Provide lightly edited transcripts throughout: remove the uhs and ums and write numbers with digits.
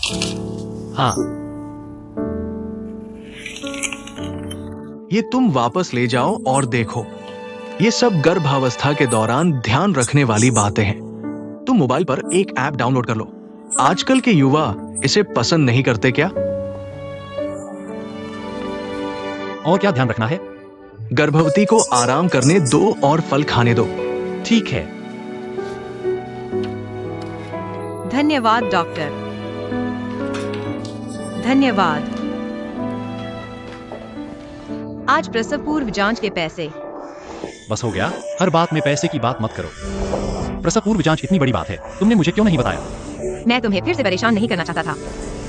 हाँ। ये तुम वापस ले जाओ और देखो। ये सब गर्भावस्था के दौरान ध्यान रखने वाली बातें हैं। तुम मोबाइल पर एक ऐप डाउनलोड कर लो। आजकल के युवा इसे पसंद नहीं करते क्या? और क्या ध्यान रखना है? गर्भवती को आराम करने दो और फल खाने दो। ठीक है। धन्यवाद डॉक्टर। धन्यवाद। आज प्रसव पूर्व जांच के पैसे। बस हो गया, हर बात में पैसे की बात मत करो। प्रसव पूर्व जांच इतनी बड़ी बात है, तुमने मुझे क्यों नहीं बताया? मैं तुम्हें फिर से परेशान नहीं करना चाहता था।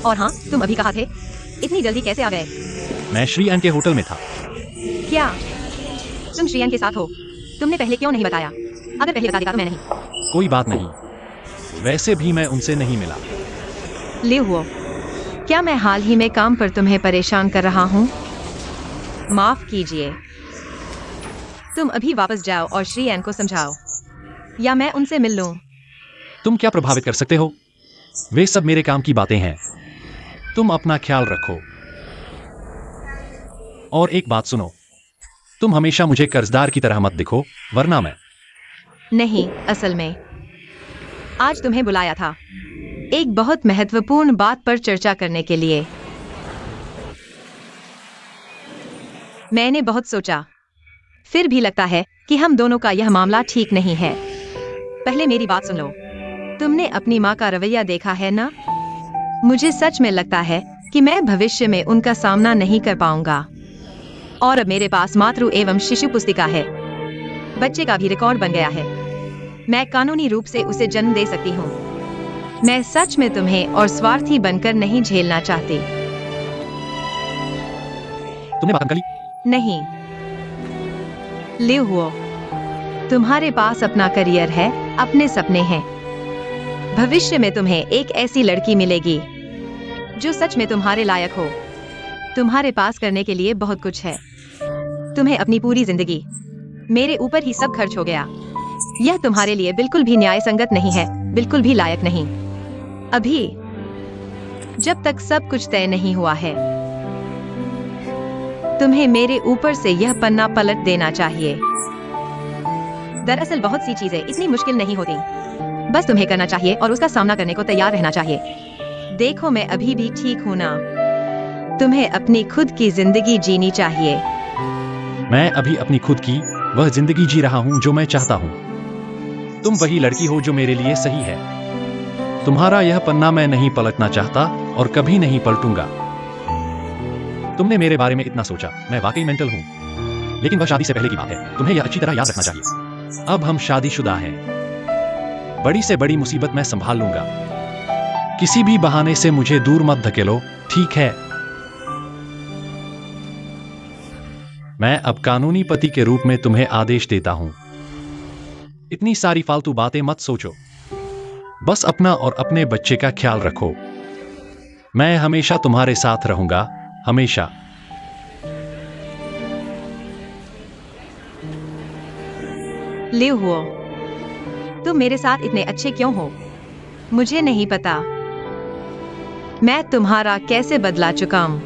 और हाँ, तुम अभी कहाँ थे? इतनी जल्दी कैसे आ गए? मैं श्री एन के होटल में था। क्या तुम श्रीयन के साथ हो? तुमने पहले क्यों नहीं बताया? अगर पहले बता देता तो मैं नहीं। कोई बात नहीं, वैसे भी मैं उनसे नहीं मिला। लिव हुओ, क्या मैं हाल ही में काम पर तुम्हें परेशान कर रहा हूँ? माफ कीजिए। तुम अभी वापस जाओ और श्रीयन को समझाओ, या मैं उनसे मिल लूं। तुम क्या प्रभावित कर सकते हो? वे सब मेरे काम की बातें हैं। तुम अपना ख्याल रखो। और एक बात सुनो, तुम हमेशा मुझे कर्जदार की तरह मत दिखो, वरना मैं। नहीं, असल में आज तुम्हें बुलाया था एक बहुत महत्वपूर्ण बात पर चर्चा करने के लिए। मैंने बहुत सोचा, फिर भी लगता है कि हम दोनों का यह मामला ठीक नहीं है। पहले मेरी बात सुन लो। तुमने अपनी माँ का रवैया देखा है ना? मुझे सच में लगता है कि मैं भविष्य में उनका सामना नहीं कर पाऊंगा। और अब मेरे पास मातृ एवं शिशु पुस्तिका है। बच्चे का भी रिकॉर्ड बन गया है। मैं कानूनी रूप से उसे जन्म दे सकती हूँ। मैं सच में तुम्हें और स्वार्थी बनकर नहीं झेलना चाहती। तुमने बात कर ली? नहीं लिव हुओ, तुम्हारे पास अपना करियर है, अपने सपने हैं। भविष्य में तुम्हें एक ऐसी लड़की मिलेगी जो सच में तुम्हारे लायक हो। तुम्हारे पास करने के लिए बहुत कुछ है। तुम्हें अपनी पूरी जिंदगी मेरे ऊपर ही सब खर्च हो गया। यह तुम्हारे लिए बिल्कुल भी न्याय संगत नहीं है, बिल्कुल भी लायक नहीं। अभी जब तक सब कुछ तय नहीं हुआ है, तुम्हें मेरे ऊपर से यह पन्ना पलट देना चाहिए। दरअसल बहुत सी चीजें इतनी मुश्किल नहीं होती, बस तुम्हें करना चाहिए और उसका सामना करने को तैयार रहना चाहिए। देखो, मैं अभी भी ठीक हूं ना? तुम्हें अपनी खुद की जिंदगी जीनी चाहिए। मैं अभी अपनी खुद की वह जिंदगी जी रहा हूं जो मैं चाहता हूं। तुम वही लड़की हो जो मेरे लिए सही है। तुम्हारा यह पन्ना मैं नहीं पलटना चाहता और कभी नहीं पलटूंगा। तुमने मेरे बारे में इतना सोचा, मैं वाकई मेंटल हूं। लेकिन वह शादी से पहले की बात है, तुम्हें यह अच्छी तरह याद रखना चाहिए। अब हम शादीशुदा हैं। बड़ी से बड़ी मुसीबत मैं संभाल लूंगा। किसी भी बहाने से मुझे दूर मत धकेलो, ठीक है? मैं अब कानूनी पति के रूप में तुम्हें आदेश देता हूं। इतनी सारी फालतू बातें मत सोचो। बस अपना और अपने बच्चे का ख्याल रखो। मैं हमेशा तुम्हारे साथ रहूंगा, हमेशा। लिव हुओ, तुम मेरे साथ इतने अच्छे क्यों हो? मुझे नहीं पता मैं तुम्हारा कैसे बदला चुकाऊं।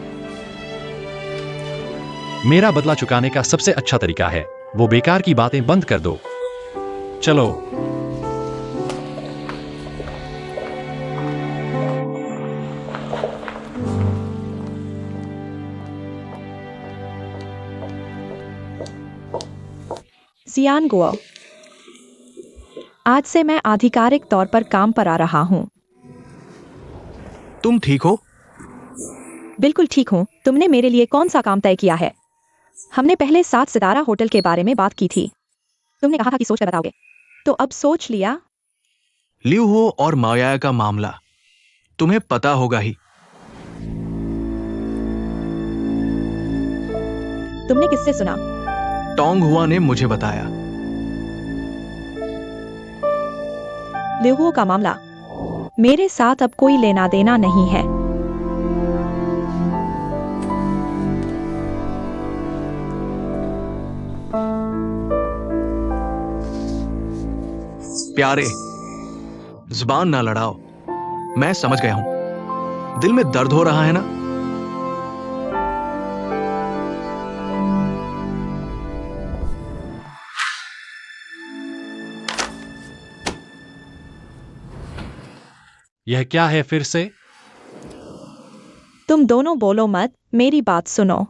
मेरा बदला चुकाने का सबसे अच्छा तरीका है वो बेकार की बातें बंद कर दो। चलो। जियान गुओ, आज से मैं आधिकारिक तौर पर काम पर आ रहा हूँ। तुम ठीक हो? बिल्कुल ठीक हूँ। तुमने मेरे लिए कौन सा काम तय किया है? हमने पहले 7 सितारा होटल के बारे में बात की थी। तुमने कहा था कि सोच कर बताओगे, तो अब सोच लिया? लिव हो और माया का मामला तुम्हें पता होगा ही। तुमने किससे सुना? टोंग हुआ ने मुझे बताया। लिहुओ का मामला मेरे साथ अब कोई लेना देना नहीं है। प्यारे, जुबान ना लड़ाओ। मैं समझ गया हूं। दिल में दर्द हो रहा है ना? यह क्या है फिर से? तुम दोनों बोलो मत, मेरी बात सुनो।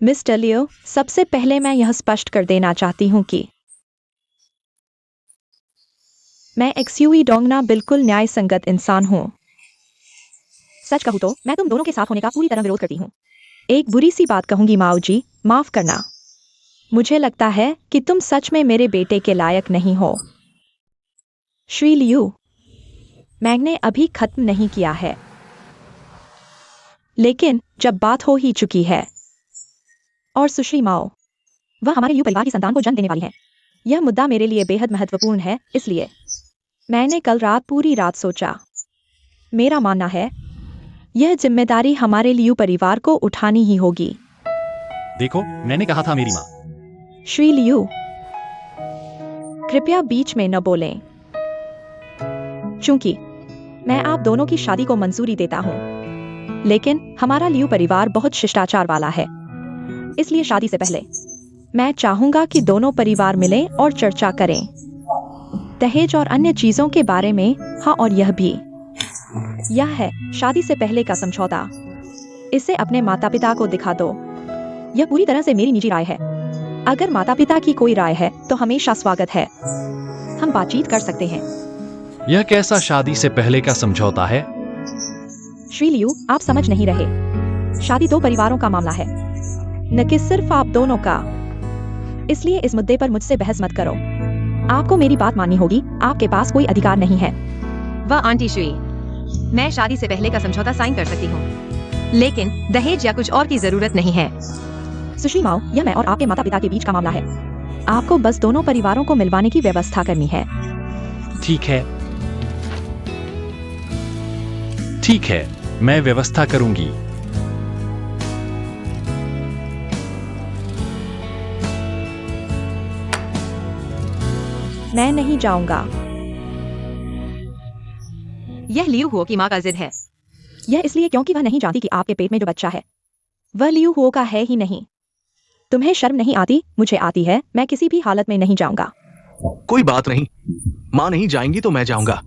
मिस्टर लियो, सबसे पहले मैं यह स्पष्ट कर देना चाहती हूं कि मैं एक्सयूई डोंगना बिल्कुल न्याय संगत इंसान हूं। सच कहूं तो मैं तुम दोनों के साथ होने का पूरी तरह विरोध करती हूं। एक बुरी सी बात कहूंगी माओ जी, माफ करना। मुझे लगता है कि तुम सच में मेरे बेटे के लायक नहीं हो। श्री लियू, मैंने अभी खत्म नहीं किया है, लेकिन जब बात हो ही चुकी है, और सुश्री माओ, वह हमारे लियू परिवार की संतान को जन्म देने वाली है। यह मुद्दा मेरे लिए बेहद महत्वपूर्ण है, इसलिए मैंने कल रात पूरी रात सोचा। मेरा मानना है यह जिम्मेदारी हमारे लियू परिवार को उठानी ही होगी। देखो, मैंने कहा था मेरी माँ। श्री लियू, कृपया बीच में न बोलें। चूंकि मैं आप दोनों की शादी को मंजूरी देता हूं, लेकिन हमारा लियू परिवार बहुत शिष्टाचार वाला है, इसलिए शादी से पहले मैं चाहूंगा कि दोनों परिवार मिलें और चर्चा करें, दहेज और अन्य चीजों के बारे में। हाँ, और यह भी, यह है शादी से पहले का समझौता। इसे अपने माता पिता को दिखा दो। यह पूरी तरह से मेरी निजी राय है। अगर माता पिता की कोई राय है तो हमेशा स्वागत है, हम बातचीत कर सकते हैं। यह कैसा शादी से पहले का समझौता है? श्री लियू, आप समझ नहीं रहे। शादी दो परिवारों का मामला है, न कि सिर्फ आप दोनों का। इसलिए इस मुद्दे पर मुझसे बहस मत करो। आपको मेरी बात माननी होगी, आपके पास कोई अधिकार नहीं है। वह आंटी श्री, मैं शादी से पहले का समझौता साइन कर सकती हूँ, लेकिन दहेज या कुछ और की जरूरत नहीं है। सुश्री माओ, यह मैं और आपके माता पिता के बीच का मामला है। आपको बस दोनों परिवारों को मिलवाने की व्यवस्था करनी है। ठीक है, ठीक है, मैं व्यवस्था करूंगी। मैं नहीं जाऊंगा। यह लियू हुओ की माँ का जिद है। यह इसलिए क्योंकि वह नहीं जानती कि आपके पेट में जो बच्चा है वह लियू हुओ का है ही नहीं। तुम्हें शर्म नहीं आती? मुझे आती है। मैं किसी भी हालत में नहीं जाऊंगा। कोई बात नहीं, माँ नहीं जाएंगी तो मैं जाऊंगा।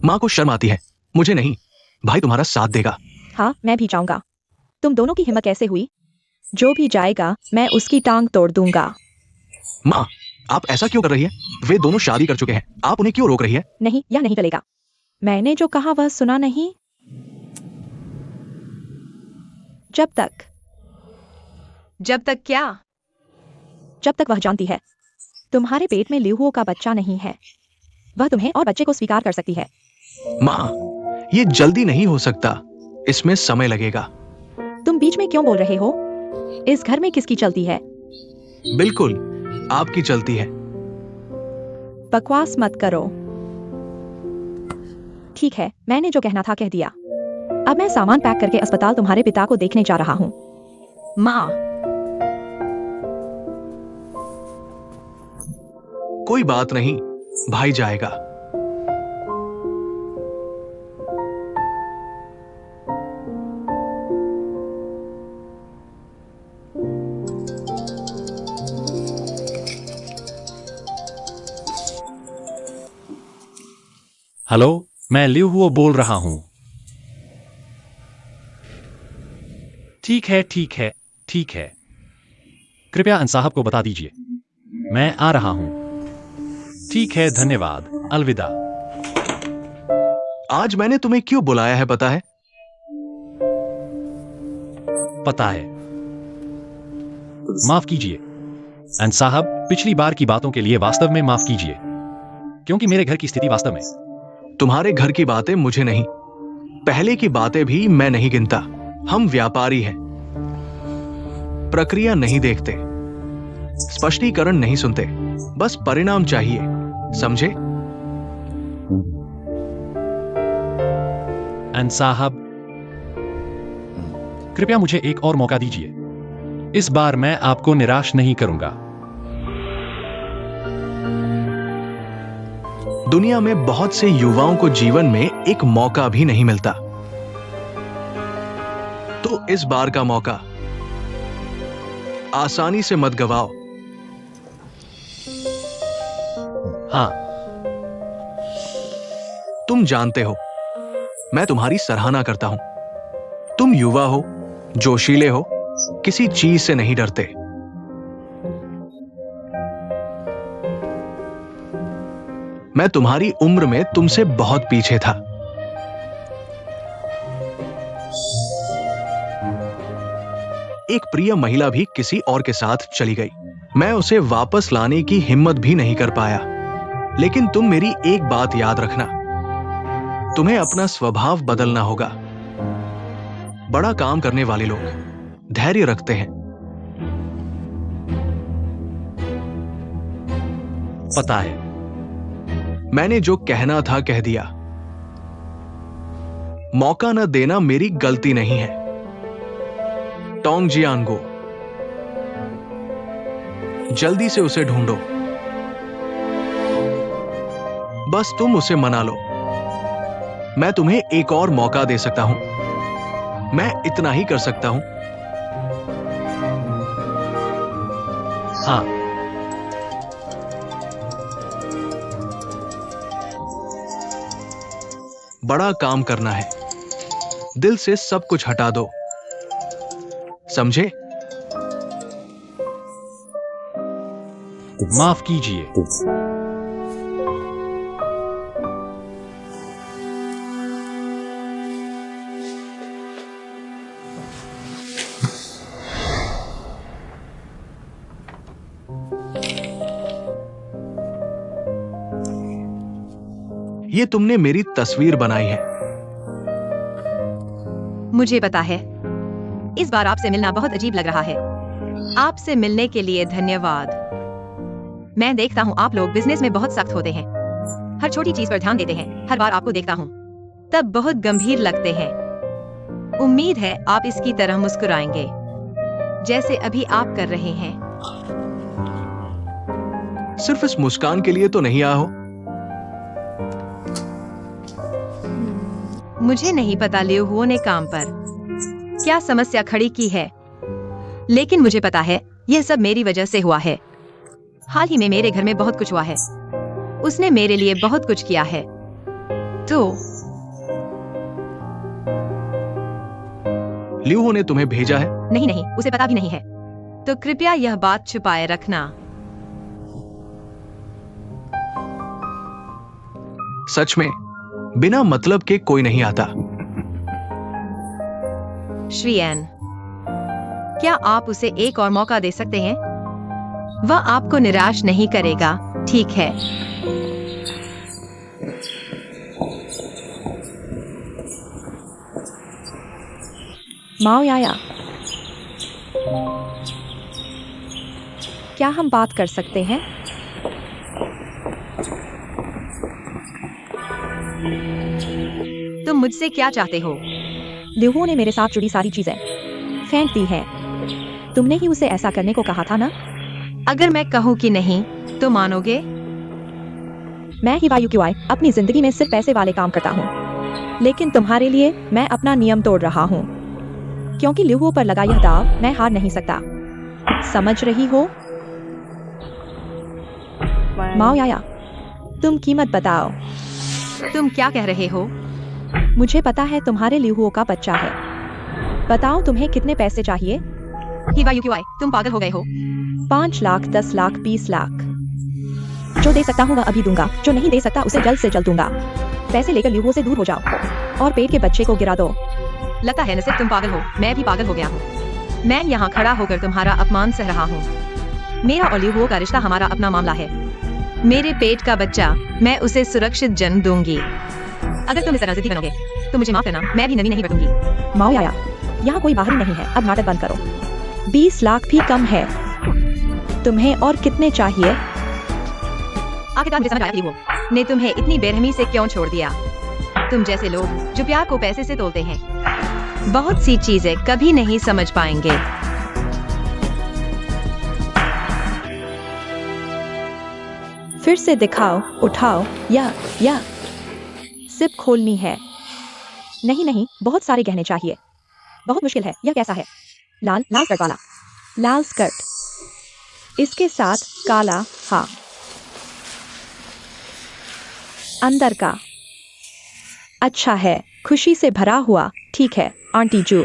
माँ को शर्म आती है, मुझे नहीं। भाई तुम्हारा साथ देगा। हाँ, मैं भी जाऊंगा। तुम दोनों की हिम्मत कैसे हुई? जो भी जाएगा मैं उसकी टांग तोड़ दूंगा। माँ, आप ऐसा क्यों कर रही है? वे दोनों शादी कर चुके हैं, आप उन्हें क्यों रोक रही है? नहीं, यह नहीं चलेगा। मैंने जो कहा वह सुना नहीं? जब तक क्या? जब तक वह जानती है तुम्हारे पेट में लियू हुओ का बच्चा नहीं है, वह तुम्हें और बच्चे को स्वीकार कर सकती है। माँ, ये जल्दी नहीं हो सकता, इसमें समय लगेगा। तुम बीच में क्यों बोल रहे हो? इस घर में किसकी चलती है? बिल्कुल, आपकी चलती है। बकवास मत करो। ठीक है, मैंने जो कहना था कह दिया। अब मैं सामान पैक करके अस्पताल तुम्हारे पिता को देखने जा रहा हूँ। माँ, कोई बात नहीं, भाई जाएगा। हेलो, मैं लियू हुओ बोल रहा हूं। ठीक है, ठीक है, ठीक है। कृपया अंसाहब को बता दीजिए, मैं आ रहा हूं। ठीक है, धन्यवाद, अलविदा। आज मैंने तुम्हें क्यों बुलाया है पता है? पता है। माफ कीजिए अंसाहब, पिछली बार की बातों के लिए वास्तव में माफ कीजिए, क्योंकि मेरे घर की स्थिति वास्तव में। तुम्हारे घर की बातें मुझे नहीं, पहले की बातें भी मैं नहीं गिनता। हम व्यापारी हैं, प्रक्रिया नहीं देखते, स्पष्टीकरण नहीं सुनते, बस परिणाम चाहिए, समझे? अंसाहब, कृपया मुझे एक और मौका दीजिए। इस बार मैं आपको निराश नहीं करूंगा। दुनिया में बहुत से युवाओं को जीवन में एक मौका भी नहीं मिलता, तो इस बार का मौका आसानी से मत गवाओ। हाँ, तुम जानते हो, मैं तुम्हारी सराहना करता हूं। तुम युवा हो, जोशीले हो, किसी चीज से नहीं डरते। मैं तुम्हारी उम्र में तुमसे बहुत पीछे था। एक प्रिय महिला भी किसी और के साथ चली गई। मैं उसे वापस लाने की हिम्मत भी नहीं कर पाया। लेकिन तुम मेरी एक बात याद रखना, तुम्हें अपना स्वभाव बदलना होगा। बड़ा काम करने वाले लोग धैर्य रखते हैं। पता है, मैंने जो कहना था कह दिया। मौका न देना मेरी गलती नहीं है। टोंग जियांगो, जल्दी से उसे ढूंढो। बस तुम उसे मना लो। मैं तुम्हें एक और मौका दे सकता हूं। मैं इतना ही कर सकता हूं। हाँ, बड़ा काम करना है। दिल से सब कुछ हटा दो, समझे? माफ कीजिए। ये तुमने मेरी तस्वीर बनाई है। मुझे पता है, इस बार आपसे मिलना बहुत अजीब लग रहा है। आपसे मिलने के लिए धन्यवाद। मैं देखता हूँ आप लोग बिजनेस में बहुत सख्त होते हैं, हर छोटी चीज पर ध्यान देते हैं। हर बार आपको देखता हूँ तब बहुत गंभीर लगते हैं। उम्मीद है आप इसकी तरह मुस्कुराएंगे जैसे अभी आप कर रहे हैं। सिर्फ इस मुस्कान के लिए तो नहीं आया हो। मुझे नहीं पता लियो हुओ ने काम पर क्या समस्या खड़ी की है, लेकिन मुझे पता है यह सब मेरी वजह से हुआ है। हाल ही में मेरे घर में बहुत कुछ हुआ है। उसने मेरे लिए बहुत कुछ किया है। तो लियू हो ने तुम्हें भेजा है? नहीं, उसे पता भी नहीं है। तो कृपया यह बात छुपाए रखना। सच में बिना मतलब के कोई नहीं आता। श्रीएन, क्या आप उसे एक और मौका दे सकते हैं? वह आपको निराश नहीं करेगा, ठीक है? माओ याया, क्या हम बात कर सकते हैं? तुम मुझसे क्या चाहते हो? लिहू ने मेरे साथ जुड़ी सारी चीजें फेंक दी हैं। तुमने ही उसे ऐसा करने को कहा था ना? अगर मैं कहूँ कि नहीं तो मानोगे? मैं ही वायु क्यों अपनी जिंदगी में सिर्फ पैसे वाले काम करता हूँ, लेकिन तुम्हारे लिए मैं अपना नियम तोड़ रहा हूँ, क्योंकि लिहू पर लगा यह दाव मैं हार नहीं सकता। समझ रही हो? माओ याया, तुम कीमत बताओ। तुम क्या कह रहे हो? मुझे पता है तुम्हारे लिहुओ का बच्चा है। बताओ तुम्हें कितने पैसे चाहिए? तुम पागल हो गए हो? 5 लाख, 10 लाख, 20 लाख। जो दे सकता हूँ वह अभी दूंगा, जो नहीं दे सकता उसे जल्द से जल्द दूंगा। पैसे लेकर लिहुओ से दूर हो जाओ और पेट के बच्चे को गिरा दो। लगता है न सिर्फ तुम पागल हो, मैं भी पागल हो गया हूँ। मैं यहाँ खड़ा होकर तुम्हारा अपमान सह रहा हूँ। मेरा और लिहुओ का रिश्ता हमारा अपना मामला है। मेरे पेट का बच्चा, मैं उसे सुरक्षित जन्म दूंगी। अगर तुम इस तरह जिद्दी बनोगे तो मुझे माफ करना, मैं भी नमी नहीं बटूंगी। माओ याया, यहाँ कोई बाहरी नहीं है, अब नाटक बंद करो। 20 लाख भी कम है। तुम्हें और कितने चाहिए? आखिरकार मुझे समझ आया लिहुओ ने तुम्हें इतनी बेरहमी से क्यों छोड़ दिया। तुम जैसे लोग जो प्यार को पैसे से तोलते हैं, बहुत सी चीजें कभी नहीं समझ पाएंगे। फिर से दिखाओ, उठाओ, या सिप खोलनी है। नहीं नहीं, बहुत सारे गहने चाहिए। बहुत मुश्किल है। यह कैसा है? लाल स्कर्ट वाला। लाल स्कर्ट, इसके साथ काला। हाँ, अंदर का अच्छा है, खुशी से भरा हुआ। ठीक है आंटी जू,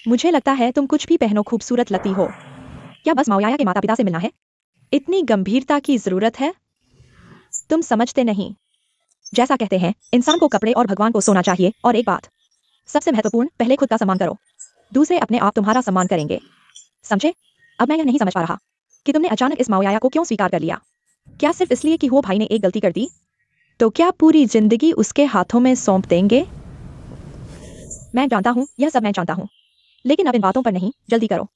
मुझे लगता है तुम कुछ भी पहनो खूबसूरत लगती हो। क्या बस माओयाया के माता पिता से मिलना है? इतनी गंभीरता की जरूरत है? तुम समझते नहीं। जैसा कहते हैं, इंसान को कपड़े और भगवान को सोना चाहिए। और एक बात सबसे महत्वपूर्ण, पहले खुद का सम्मान करो, दूसरे अपने आप तुम्हारा सम्मान करेंगे। समझे? अब मैं यह नहीं समझ पा रहा कि तुमने अचानक इस माओयाया को क्यों स्वीकार कर लिया। क्या सिर्फ इसलिए कि वो भाई ने एक गलती कर दी? तो क्या पूरी जिंदगी उसके हाथों में सौंप देंगे? मैं जानता हूँ, यह सब मैं जानता हूँ, लेकिन अब इन बातों पर नहीं, जल्दी करो।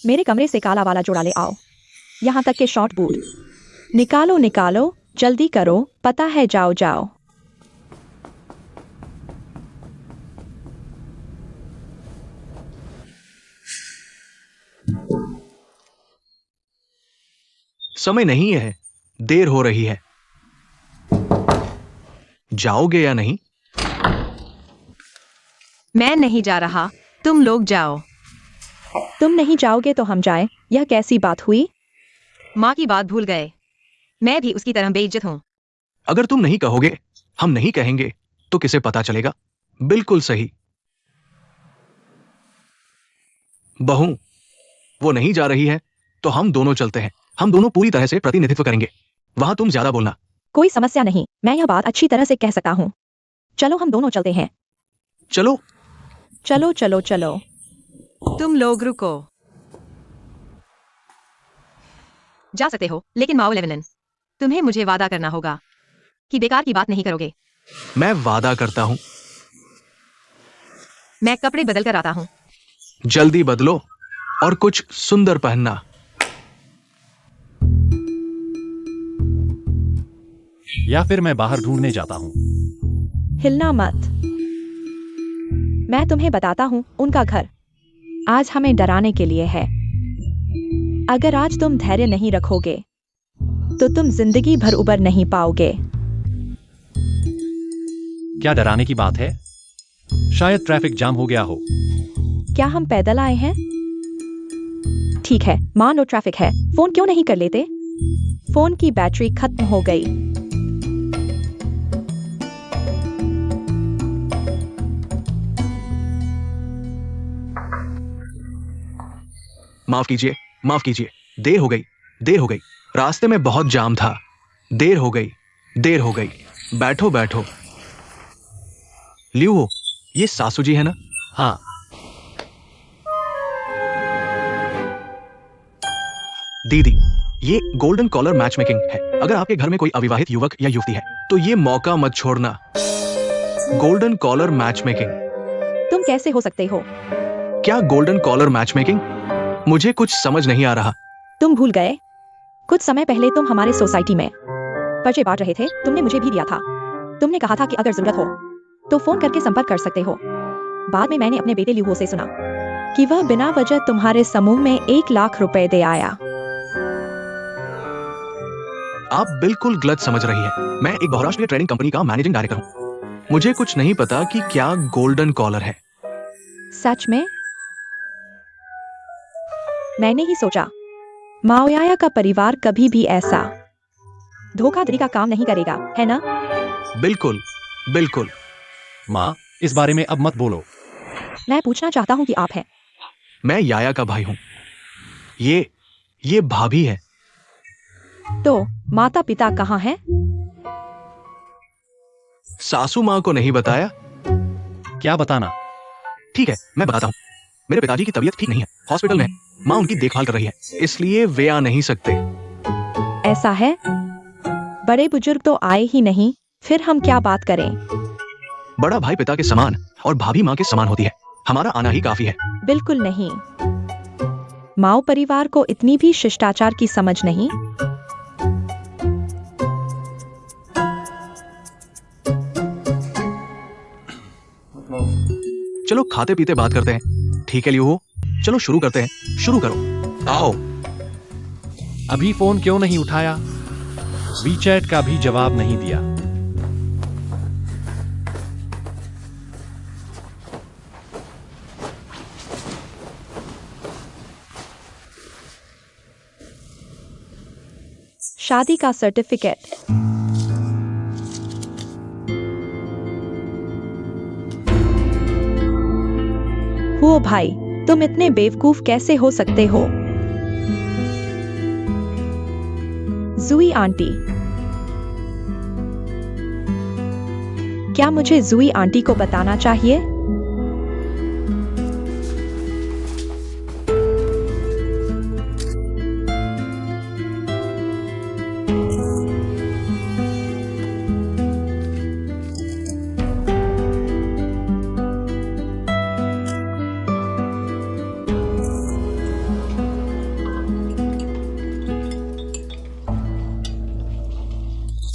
मेरे कमरे से काला वाला जोड़ा ले आओ, यहाँ तक के शॉर्ट बूट। निकालो, जल्दी करो, पता है, जाओ। समय नहीं है, देर हो रही है। जाओगे या नहीं? मैं नहीं जा रहा, तुम लोग जाओ। तुम नहीं जाओगे तो हम जाएं? यह कैसी बात हुई? माँ की बात भूल गए। मैं भी उसकी तरह बेइज्जत हूँ। अगर तुम नहीं कहोगे, हम नहीं कहेंगे, तो किसे पता चलेगा? बिल्कुल सही। बहू, वो नहीं जा रही है तो हम दोनों चलते हैं। हम दोनों पूरी तरह से प्रतिनिधित्व करेंगे। वहां तुम ज्यादा बोलना। कोई समस्या नहीं, मैं यह बात अच्छी तरह से कह सकता हूँ। चलो हम दोनों चलते हैं। चलो। चलो। तुम लोग रुको। जा सकते हो, लेकिन माओ लेवनन, तुम्हें मुझे वादा करना होगा कि बेकार की बात नहीं करोगे। मैं वादा करता हूं। मैं कपड़े बदल कर आता हूँ। जल्दी बदलो और कुछ सुंदर पहनना। या फिर मैं बाहर ढूंढने जाता हूँ। हिलना मत। मैं तुम्हें बताता हूँ, उनका घर आज हमें डराने के लिए है। अगर आज तुम धैर्य नहीं रखोगे तो तुम जिंदगी भर उबर नहीं पाओगे। क्या डराने की बात है? शायद ट्रैफिक जाम हो गया हो। क्या हम पैदल आए हैं? ठीक है, मान लो ट्रैफिक है, फोन क्यों नहीं कर लेते? फोन की बैटरी खत्म हो गई। माफ कीजिए, देर हो गई। रास्ते में बहुत जाम था। देर हो गई। बैठो। लियो, ये सासू जी है ना? हाँ, दीदी, ये गोल्डन कॉलर मैच मेकिंग है। अगर आपके घर में कोई अविवाहित युवक या युवती है तो ये मौका मत छोड़ना। Golden collar match making. तुम कैसे हो सकते हो? क्या गोल्डन कॉलर मैच मेकिंग? मुझे कुछ समझ नहीं आ रहा। तुम भूल गए? कुछ समय पहले तुम हमारे सोसाइटी में पर्चे बांट रहे थे। तुमने मुझे भी दिया था। तुमने कहा था कि अगर जरूरत हो तो फोन करके संपर्क कर सकते हो। बाद में मैंने अपने बेटे लियो से सुना कि वह बिना वजह तुम्हारे समूह में 1 लाख रुपए दे आया। आप बिल्कुल गलत समझ रही है। मैं एक बहुराष्ट्रीय ट्रेडिंग कंपनी का मैनेजिंग डायरेक्टर हूँ। मुझे कुछ नहीं पता कि क्या गोल्डन कॉलर है। सच में? मैंने ही सोचा माओयाया का परिवार कभी भी ऐसा धोखाधड़ी का काम नहीं करेगा, है ना? बिल्कुल। माँ, इस बारे में अब मत बोलो। मैं पूछना चाहता हूँ कि आप हैं? मैं याया का भाई हूँ। ये भाभी है। तो माता पिता कहाँ हैं? सासू माँ को नहीं बताया? क्या बताना? ठीक है, मैं बताता हूँ। मेरे पिताजी की तबीयत ठीक नहीं है, हॉस्पिटल में है। माँ उनकी देखभाल कर रही है, इसलिए वे आ नहीं सकते। ऐसा है? बड़े बुजुर्ग तो आए ही नहीं, फिर हम क्या बात करें? बड़ा भाई पिता के समान और भाभी माँ के समान होती है। हमारा आना ही काफी है। बिल्कुल नहीं। माओ परिवार को इतनी भी शिष्टाचार की समझ नहीं। चलो खाते पीते बात करते हैं। ठीक है लियो, चलो शुरू करते हैं। शुरू करो। आओ। अभी फोन क्यों नहीं उठाया? वीचैट का भी जवाब नहीं दिया। शादी का सर्टिफिकेट। हो भाई, तुम इतने बेवकूफ कैसे हो सकते हो? जूई आंटी। क्या मुझे जूई आंटी को बताना चाहिए?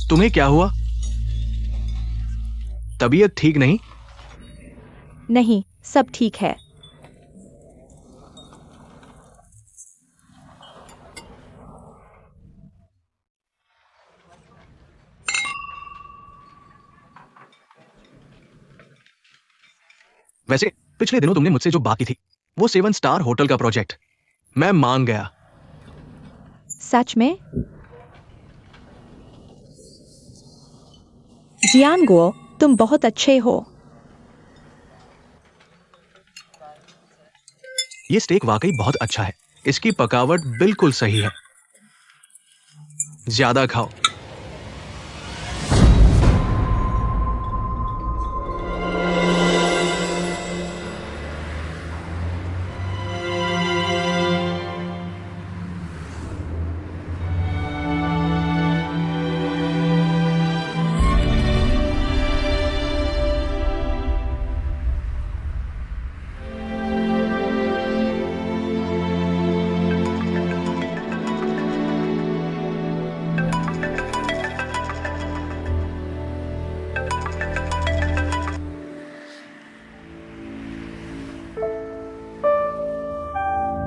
तुम्हें क्या हुआ? तबीयत ठीक नहीं? नहीं, सब ठीक है। वैसे पिछले दिनों तुमने मुझसे जो बात की थी, वो 7 स्टार होटल का प्रोजेक्ट, मैं मान गया। सच में? जियान गो, तुम बहुत अच्छे हो। ये स्टेक वाकई बहुत अच्छा है। इसकी पकावट बिल्कुल सही है। ज्यादा खाओ।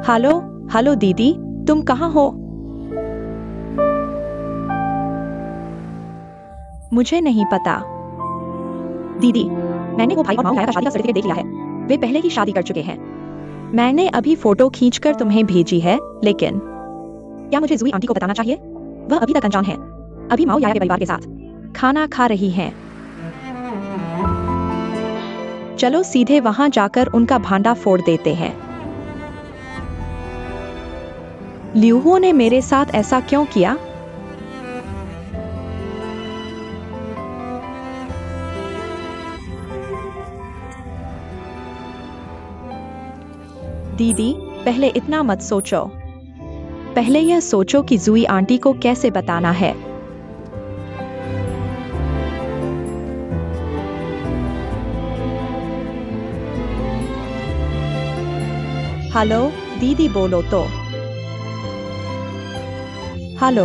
हेलो, हेलो दीदी, तुम कहाँ हो? मुझे नहीं पता। दीदी, मैंने वो भाई और माओ याया का शादी का सर्टिफिकेट देख लिया है। वे पहले ही शादी कर चुके हैं। मैंने अभी फोटो खींचकर तुम्हें भेजी है, लेकिन क्या मुझे जूई आंटी को बताना चाहिए? वह अभी तक अनजान है। अभी माओ याया के परिवार के साथ खाना खा रही हैं। चलो सीधे वहां जाकर उनका भांडा फोड़ देते हैं। लियूहो ने मेरे साथ ऐसा क्यों किया? दीदी, पहले इतना मत सोचो। पहले यह सोचो कि जूई आंटी को कैसे बताना है। हेलो, दीदी बोलो तो। हेलो।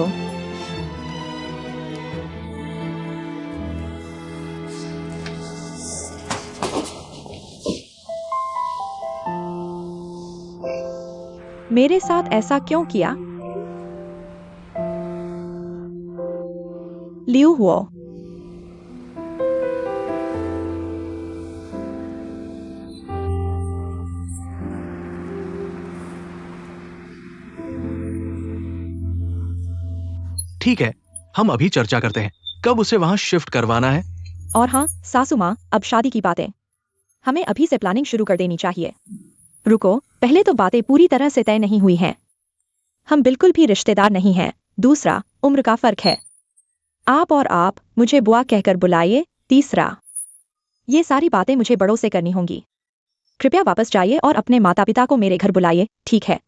मेरे साथ ऐसा क्यों किया? लियूहो। ठीक है, हम अभी चर्चा करते हैं। कब उसे वहां शिफ्ट करवाना है? और हाँ, सासू माँ, अब शादी की बातें हमें अभी से प्लानिंग शुरू कर देनी चाहिए। रुको, पहले तो बातें पूरी तरह से तय नहीं हुई हैं। हम बिल्कुल भी रिश्तेदार नहीं हैं। दूसरा, उम्र का फर्क है। आप और आप मुझे बुआ कहकर बुलाइए। तीसरा, ये सारी बातें मुझे बड़ों से करनी होंगी। कृपया वापस जाइए और अपने माता पिता को मेरे घर बुलाइए, ठीक है?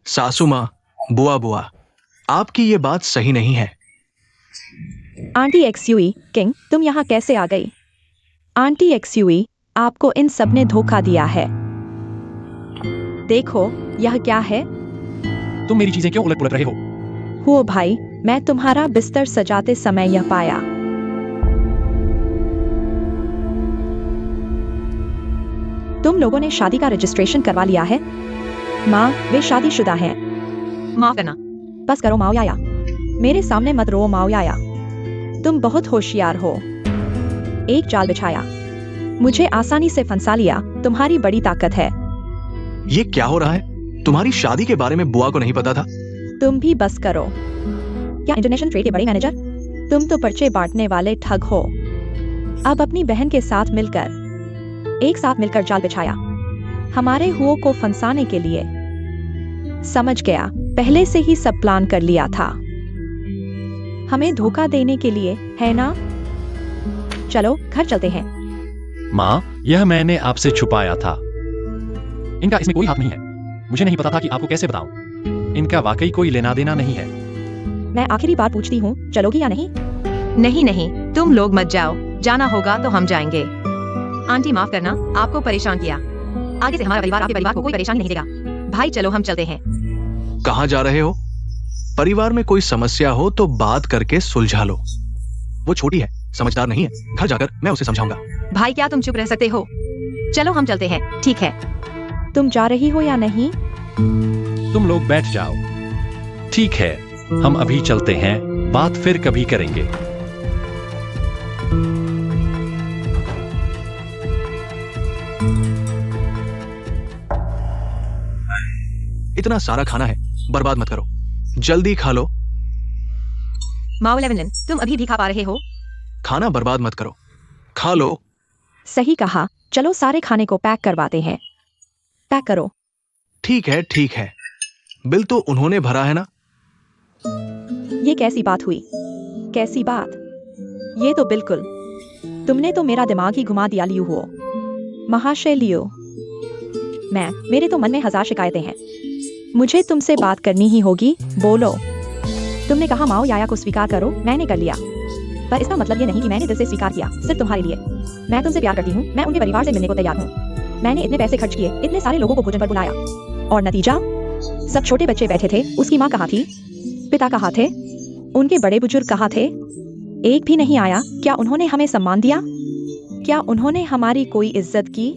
सासू माँ, बुआ बुआ, आपकी ये बात सही नहीं है। आंटी एक्सयूई किंग, तुम यहाँ कैसे आ गई? आंटी एक्सयूई, आपको इन सब ने धोखा दिया है। देखो, यह क्या है? तुम मेरी चीजें क्यों उलट पुलट रहे हो? हो भाई, मैं तुम्हारा बिस्तर सजाते समय यह पाया। तुम लोगों ने शादी का रजिस्ट्रेशन करवा लिया है? माँ, वे शादीशुदा हैं। माफ करना। बस करो माओ याया। मेरे सामने मत रो माओयाया। तुम बहुत होशियार हो। एक जाल बिछाया, मुझे आसानी से फंसा लिया। तुम्हारी बड़ी ताकत है। ये क्या हो रहा है? तुम्हारी शादी के बारे में बुआ को नहीं पता था? तुम भी बस करो। क्या इंटरनेशनल ट्रेड के बड़े मैनेजर? तुम तो पर्चे बांटने वाले ठग हो। अब अपनी बहन के साथ मिलकर एक साथ मिलकर जाल बिछाया हमारे हुओं को फंसाने के लिए। समझ गया, पहले से ही सब प्लान कर लिया था हमें धोखा देने के लिए, है ना? चलो घर चलते हैं। माँ, यह मैंने आपसे छुपाया था। इनका इसमें कोई हाथ नहीं है। मुझे नहीं पता था कि आपको कैसे बताऊं। इनका वाकई कोई लेना देना नहीं है। मैं आखिरी बार पूछती हूँ, चलोगी या नहीं? नहीं नहीं, तुम लोग मत जाओ। जाना होगा तो हम जाएंगे। आंटी माफ करना, आपको परेशान किया। आगे से हमारा परिवार आपके परिवार को कोई परेशानी नहीं देगा। भाई चलो हम चलते हैं। कहाँ जा रहे हो? परिवार में कोई समस्या हो तो बात करके सुलझा लो। वो छोटी है, समझदार नहीं है। घर जाकर मैं उसे समझाऊंगा। भाई क्या तुम चुप रह सकते हो? चलो हम चलते हैं। ठीक है। तुम जा रही हो या नहीं? तुम लोग बैठ जाओ। ठीक है, हम अभी चलते हैं। बात फिर कभी करेंगे। इतना सारा खाना है, बर्बाद मत करो। जल्दी खा लो। माओ लेवलिन, तुम अभी भी खा पा रहे हो? खाना बर्बाद मत करो, खा लो। सही कहा। चलो सारे खाने को पैक करवाते हैं। पैक करो। ठीक है ठीक है। बिल तो उन्होंने भरा है ना? ये कैसी बात हुई? कैसी बात? ये तो बिल्कुल, तुमने तो मेरा दिमाग ही घुमा दिया लियो हो। महाशय लियो, मेरे तो मन में 1000 शिकायतें हैं। मुझे तुमसे बात करनी ही होगी। बोलो। तुमने कहा माओ याया को स्वीकार करो, मैंने कर लिया। पर इसका मतलब ये नहीं कि मैंने दिल से स्वीकार किया सिर्फ तुम्हारे लिए। मैं तुमसे प्यार करती हूँ, मैं उनके परिवार से मिलने को तैयार हूँ। मैंने इतने पैसे खर्च किए, इतने सारे लोगों को भोजन पर बुलाया, और नतीजा? सब छोटे बच्चे बैठे थे। उसकी माँ कहाँ थी? पिता कहाँ थे? उनके बड़े बुजुर्ग कहाँ थे? एक भी नहीं आया। क्या उन्होंने हमें सम्मान दिया? क्या उन्होंने हमारी कोई इज्जत की?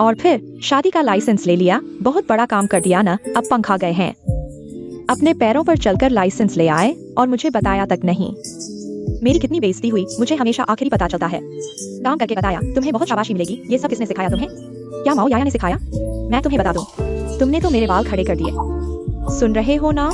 और फिर शादी का लाइसेंस ले लिया। बहुत बड़ा काम कर दिया ना। अब पंखा गए हैं। अपने पैरों पर चलकर लाइसेंस ले आए और मुझे बताया तक नहीं। मेरी कितनी बेइज्जती हुई, मुझे हमेशा आखिरी पता चलता है। काम करके बताया, तुम्हें बहुत शाबाशी मिलेगी। ये सब किसने सिखाया तुम्हें? क्या माओ याया ने सिखाया? मैं तुम्हें बता दूं, तुमने तो मेरे बाल खड़े कर दिए। सुन रहे हो ना?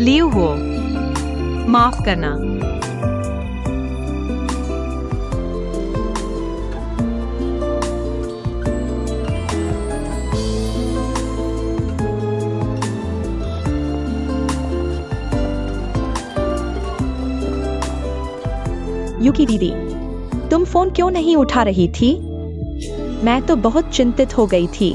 लियो हो, माफ करना। युकी दीदी, तुम फोन क्यों नहीं उठा रही थी? मैं तो बहुत चिंतित हो गई थी।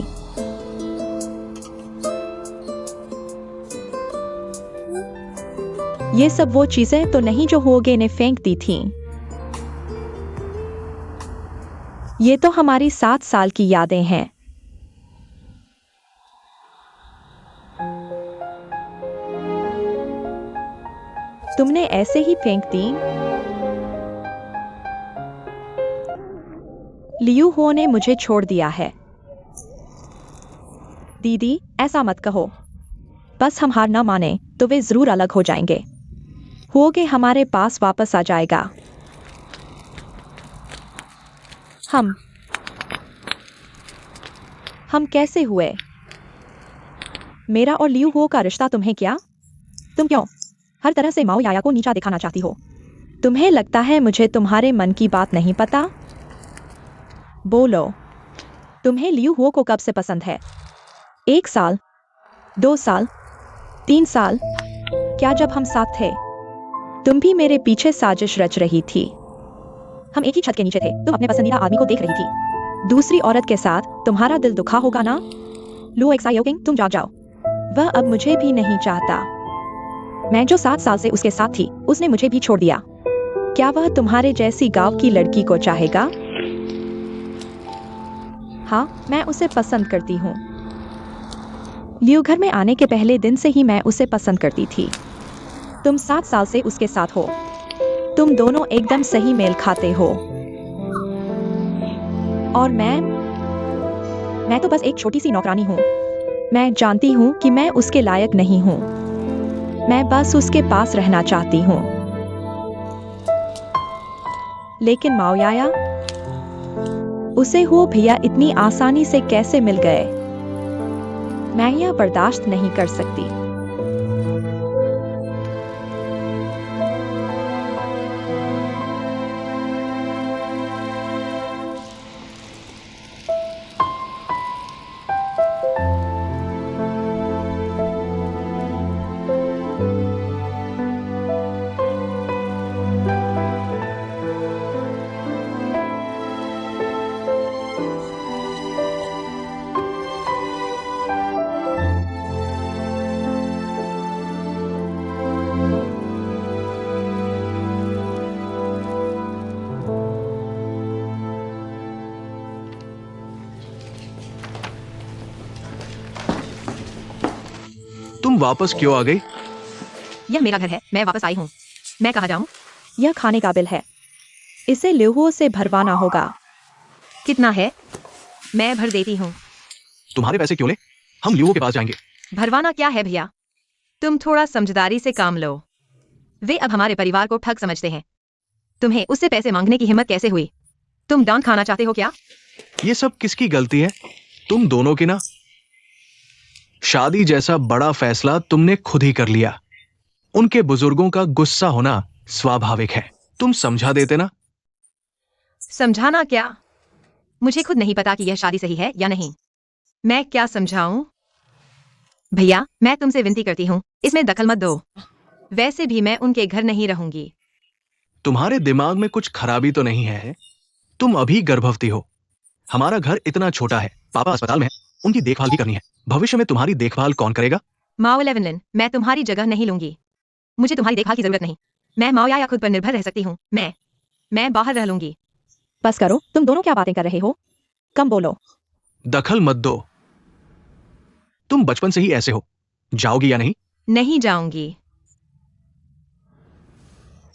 ये सब वो चीजें तो नहीं जो होगे ने फेंक दी थीं। ये तो हमारी 7 साल की यादें हैं। तुमने ऐसे ही फेंक दी? लियू हो ने मुझे छोड़ दिया है। दीदी, ऐसा मत कहो। बस हम हार ना माने तो वे जरूर अलग हो जाएंगे। होगे हमारे पास वापस आ जाएगा। हम कैसे हुए? मेरा और लियू हो का रिश्ता तुम्हें क्या? तुम क्यों हर तरह से माओ याया को नीचा दिखाना चाहती हो? तुम्हें लगता है मुझे तुम्हारे मन की बात नहीं पता? बोलो, तुम्हें लियू हो को कब से पसंद है? 1 साल, 2 साल, 3 साल? क्या जब हम साथ थे तुम भी मेरे पीछे साजिश रच रही थी? हम एक ही छत के नीचे थे, तुम अपने पसंदीदा आदमी को देख रही थी दूसरी औरत के साथ। तुम्हारा दिल दुखा होगा ना? लो एक्साइयोकिंग, तुम जाग जाओ। वह अब मुझे भी नहीं चाहता। मैं जो 7 साल से उसके साथ थी, उसने मुझे भी छोड़ दिया। क्या वह तुम्हारे जैसी गांव की लड़की को चाहेगा? हाँ, मैं उसे पसंद करती हूँ। लियो घर में आने के पहले दिन से ही मैं उसे पसंद करती थी। तुम 7 साल से उसके साथ हो। तुम दोनों एकदम सही मेल खाते हो। और मैं तो बस एक छोटी सी नौकरानी हूँ। मैं जानती हूँ कि मैं उसके लायक नहीं हूँ। मैं बस उसके पास रहना चाहती हूँ। लेकिन माओयाया, उसे वो भैया इतनी आसानी से कैसे मिल गए? मैं यह बर्दाश्त नहीं कर सकती। तुम वापस क्यों आ गई? यह मेरा घर है, मैं वापस आई हूँ। मैं कहाँ जाऊँ? यह खाने का बिल है। इसे लियो से भरवाना होगा। कितना है? मैं भर देती हूँ। तुम्हारे पैसे क्यों ले? हम लियो के पास जाएंगे। भरवाना क्या है भैया? तुम थोड़ा समझदारी से काम लो। वे अब हमारे परिवार को ठग समझते हैं। तुम्हें उससे पैसे मांगने की हिम्मत कैसे हुई? तुम डांट खाना चाहते हो क्या? ये सब किसकी गलती है? तुम दोनों की ना। शादी जैसा बड़ा फैसला तुमने खुद ही कर लिया। उनके बुजुर्गों का गुस्सा होना स्वाभाविक है। तुम समझा देते ना। समझाना क्या? मुझे खुद नहीं पता कि यह शादी सही है या नहीं। मैं क्या समझाऊं? भैया, मैं तुमसे विनती करती हूँ, इसमें दखल मत दो। वैसे भी मैं उनके घर नहीं रहूंगी। तुम्हारे दिमाग में कुछ खराबी तो नहीं है? तुम अभी गर्भवती हो। हमारा घर इतना छोटा है, पापा अस्पताल में हैं, उनकी देखभाल भी करनी है। भविष्य में तुम्हारी देखभाल कौन करेगा? माओ लेवनलिन, मैं तुम्हारी जगह नहीं लूंगी। मुझे तुम्हारी देखभाल की जरूरत नहीं। मैं माओयाया खुद पर निर्भर रह सकती हूँ। मैं बाहर रह लूंगी। बस करो, तुम दोनों क्या बातें कर रहे हो? कम बोलो। दखल मत दो। तुम बचपन से ही ऐसे हो। जाओगी या नहीं? नहीं जाऊंगी।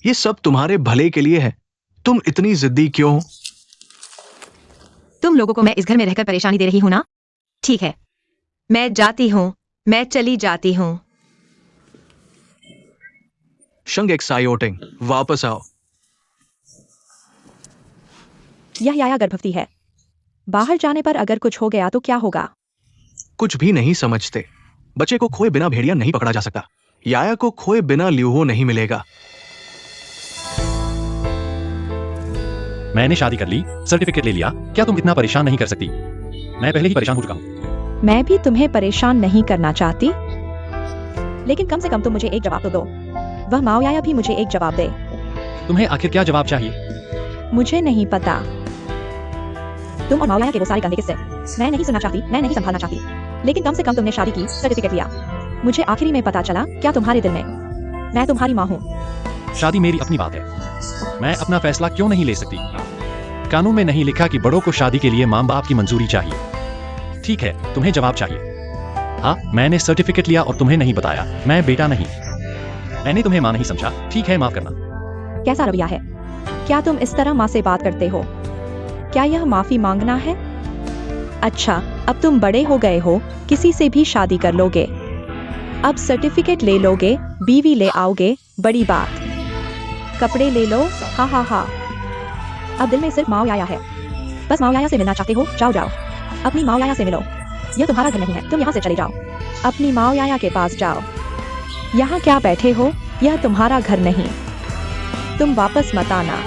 ये सब तुम्हारे भले के लिए है। तुम इतनी जिद्दी क्यों हो? तुम लोगों को मैं इस घर में रहकर परेशानी दे रही हूं ना? ठीक है, मैं जाती हूँ। मैं चली जाती हूँ। शंग एक्साइटिंग, वापस आओ। यह याया गर्भवती है। बाहर जाने पर अगर कुछ हो गया तो क्या होगा? कुछ भी नहीं समझते। बच्चे को खोए बिना भेड़िया नहीं पकड़ा जा सकता। याया को खोए बिना ल्यूहो नहीं मिलेगा। मैंने शादी कर ली, सर्टिफिकेट ले लिया, क्या तुम इतना परेशान नहीं कर सकती? मैं पहले ही परेशान हो चुका हूँ। मैं भी तुम्हें परेशान नहीं करना चाहती, लेकिन कम से कम तुम मुझे एक जवाब तो दो। वह माओयाया भी मुझे एक जवाब दे। तुम्हें आखिर क्या जवाब चाहिए? मुझे नहीं पता। तुम और माओयाया के वो सारे गंदे किस्से मैं नहीं सुनना चाहती, मैं नहीं संभालना चाहती। लेकिन कम से कम तुमने शादी की, सर्टिफिकेट लिया। मुझे आखिरी में पता चला क्या तुम्हारे दिल में मैं तुम्हारी माँ हूँ। शादी मेरी अपनी बात है। मैं अपना फैसला क्यों नहीं ले सकती? कानून में नहीं लिखा कि बड़ों को शादी के लिए माँ बाप की मंजूरी चाहिए। ठीक है, तुम्हें जवाब चाहिए। हाँ, मैंने सर्टिफिकेट लिया और तुम्हें नहीं बताया। मैं बेटा नहीं। मैंने तुम्हें माँ नहीं समझा। ठीक है, माफ करना। कैसा रवैया है? क्या तुम इस तरह माँ से बात करते हो? क्या यह माफी मांगना है? अच्छा, अब तुम बड़े हो गए हो, किसी से भी शादी कर लोगे। अब सर्टिफिकेट ले लोगे, बीवी ले आओगे, बड़ी बात। कपड़े ले लो, हा हा हा। अब दिल में सिर्फ माओयाया है। बस माओयाया से मिलना चाहते हो? जाओ जाओ, अपनी माओयाया से मिलो। यह तुम्हारा घर नहीं है, तुम यहाँ से चले जाओ। अपनी माओयाया के पास जाओ। यहाँ क्या बैठे हो? यह तुम्हारा घर नहीं। तुम वापस मत आना।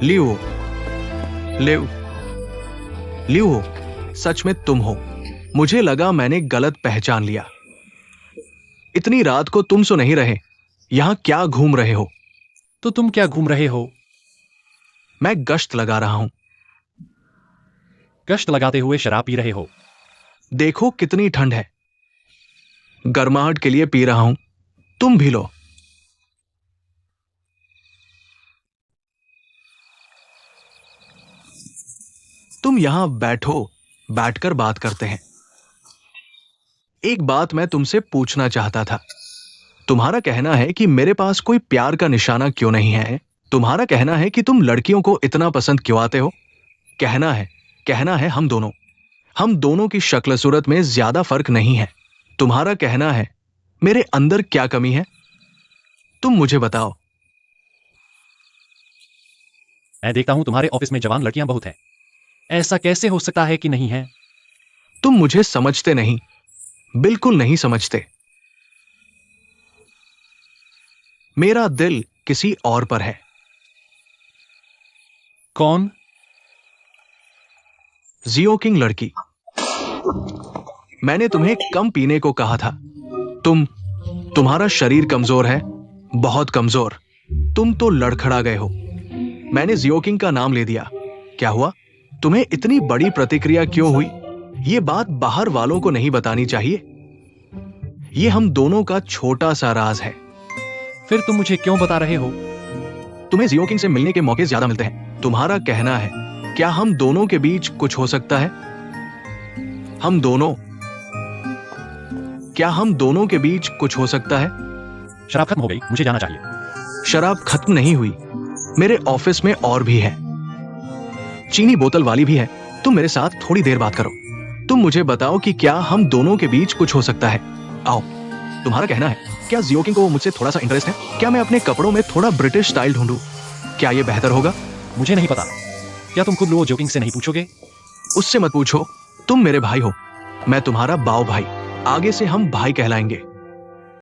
लियो, लियो, लियो, सच में तुम हो। मुझे लगा मैंने गलत पहचान लिया। इतनी रात को तुम सो नहीं रहे, यहां क्या घूम रहे हो? तो तुम क्या घूम रहे हो? मैं गश्त लगा रहा हूं। गश्त लगाते हुए शराब पी रहे हो? देखो कितनी ठंड है। गर्माहट के लिए पी रहा हूं, तुम भी लो। तुम यहां बैठो, बैठकर बात करते हैं। एक बात मैं तुमसे पूछना चाहता था। तुम्हारा कहना है कि मेरे पास कोई प्यार का निशाना क्यों नहीं है। तुम्हारा कहना है कि तुम लड़कियों को इतना पसंद क्यों आते हो। कहना है हम दोनों की शक्ल सूरत में ज्यादा फर्क नहीं है। तुम्हारा कहना है मेरे अंदर क्या कमी है, तुम मुझे बताओ। मैं देखता हूं तुम्हारे ऑफिस में जवान लड़कियां बहुत हैं। ऐसा कैसे हो सकता है कि नहीं है? तुम मुझे समझते नहीं, बिल्कुल नहीं समझते। मेरा दिल किसी और पर है। कौन? जियो किंग लड़की। मैंने तुम्हें कम पीने को कहा था। तुम्हारा शरीर कमजोर है, बहुत कमजोर। तुम तो लड़खड़ा गए हो। मैंने जियो किंग का नाम ले दिया। क्या हुआ? तुम्हें इतनी बड़ी प्रतिक्रिया क्यों हुई? ये बात बाहर वालों को नहीं बतानी चाहिए। ये हम दोनों का छोटा सा राज है। फिर तुम मुझे क्यों बता रहे हो? तुम्हें जियो किंग से मिलने के मौके ज्यादा मिलते हैं। तुम्हारा कहना है क्या हम दोनों के बीच कुछ हो सकता है? क्या हम दोनों के बीच कुछ हो सकता है? शराब खत्म हो गई, मुझे जाना चाहिए। शराब खत्म नहीं हुई। मेरे ऑफिस में और भी है। चीनी बोतल वाली भी है। तुम मेरे साथ थोड़ी देर बात करो। तुम मुझे बताओ कि क्या हम दोनों के बीच कुछ हो सकता है। आओ। तुम्हारा कहना है क्या जियो किंग को मुझसे थोड़ा सा इंटरेस्ट है? क्या मैं अपने कपड़ों में थोड़ा ब्रिटिश स्टाइल ढूंढूं? क्या यह बेहतर होगा? मुझे नहीं पता। क्या तुम खुद लो जोकिंग से नहीं पूछोगे? उससे मत पूछो। तुम मेरे भाई हो, मैं तुम्हारा बाव भाई। आगे से हम भाई कहलाएंगे।